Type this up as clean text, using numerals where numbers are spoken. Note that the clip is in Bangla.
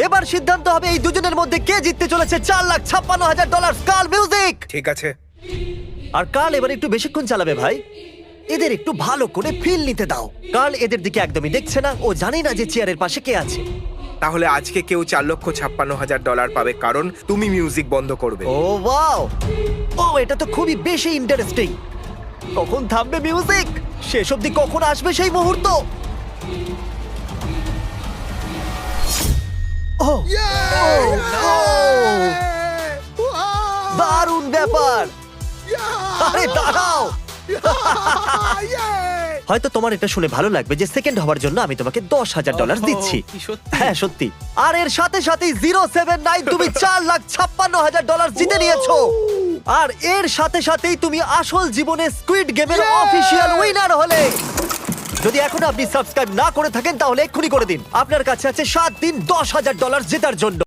এবার সিদ্ধান্ত হবে এই দুজনের মধ্যে কে জিততে চলেছে $4,56,000 কার্ল মিউজিক। ঠিক আছে। আর কার্ল এবার একটু বেশিক্ষণ চালাবে ভাই, এদের একটু ভালো করে ফিল নিতে দাও। কার্ল এদের দিকে একদমই দেখছে না, ও জানে না যে চেয়ারের পাশে কে আছে। তাহলে আজকে কেউ $4,56,000 পাবে, কারণ তুমি মিউজিক বন্ধ করবে। ও ওয়াও, ও এটা তো খুবই বেশি ইন্টারেস্টিং। কখন থামবে মিউজিক, শেষ অবধি কখন আসবে সেই মুহূর্ত। ও দারুণ ব্যাপার। আরে দাঁড়াও, হয়তো তোমার এটা শুনে ভালো লাগবে যে সেকেন্ড হওয়ার জন্য আমি তোমাকে $10,000 দিচ্ছি। কি সত্যি? হ্যাঁ সত্যি। আর এর সাথে সাথেই 079 তুমি $4,56,000 জিতে নিয়েছো। আর এর সাথে সাথেই তুমি আসল জীবনে স্কুইড গেমের অফিসিয়াল উইনার হলে। যদি এখন আপনি সাবস্ক্রাইব না করে থাকেন তাহলে এক্ষুনি করে দিন। আপনার কাছে আছে 7 দিন $10,000 জেতার জন্য।